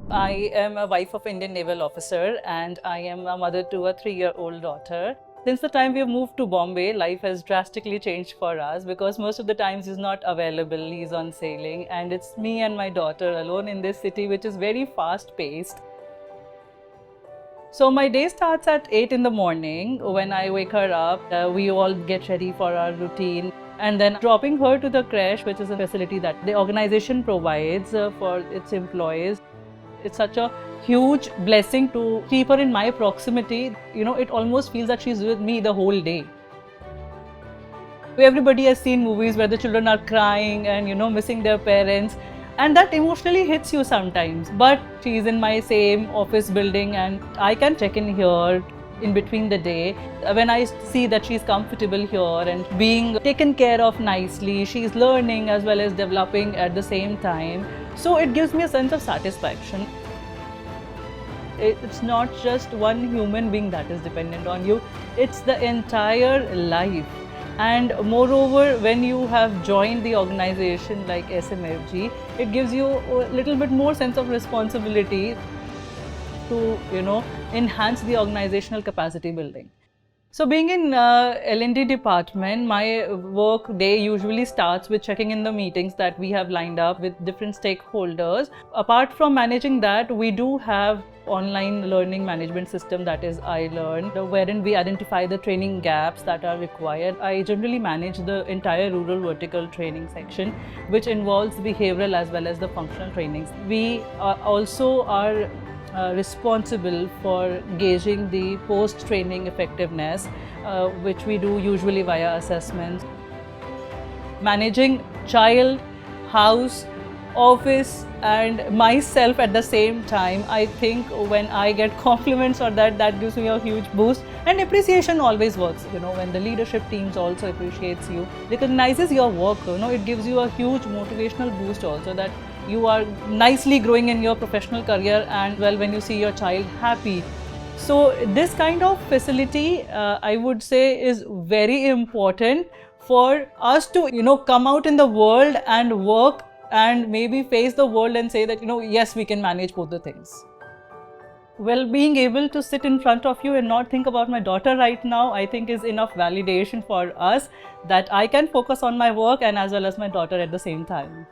I am a wife of Indian naval officer and I am a mother to a 3-year-old daughter. Since the time we have moved to Bombay, life has drastically changed for us because most of the times he's not available, he's on sailing, and it's me and my daughter alone in this city, which is very fast paced. So my day starts at 8 in the morning. When I wake her up, we all get ready for our routine. And then dropping her to the creche, which is a facility that the organization provides for its employees. It's such a huge blessing to keep her in my proximity. You know, it almost feels that she's with me the whole day. Everybody has seen movies where the children are crying and, missing their parents. And that emotionally hits you sometimes. But she's in my same office building and I can check in here in between the day. When I see that she's comfortable here and being taken care of nicely, she's learning as well as developing at the same time. So it gives me a sense of satisfaction. It's not just one human being that is dependent on you, it's the entire life. And moreover, when you have joined the organization like SMFG, it gives you a little bit more sense of responsibility to, enhance the organizational capacity building. So being in L&D department, my work day usually starts with checking in the meetings that we have lined up with different stakeholders. Apart from managing that, we do have online learning management system, that is iLearn, wherein we identify the training gaps that are required. I generally manage the entire rural vertical training section, which involves behavioral as well as the functional trainings. We also are responsible for gauging the post-training effectiveness, which we do usually via assessments. Managing child, house, office and myself at the same time, I think when I get compliments or that gives me a huge boost. And appreciation always works, when the leadership teams also appreciates you, recognizes your work, it gives you a huge motivational boost also, that you are nicely growing in your professional career and when you see your child happy. So this kind of facility, I would say, is very important for us to, come out in the world and work and maybe face the world and say that, yes, we can manage both the things. Well, being able to sit in front of you and not think about my daughter right now, I think is enough validation for us that I can focus on my work and as well as my daughter at the same time.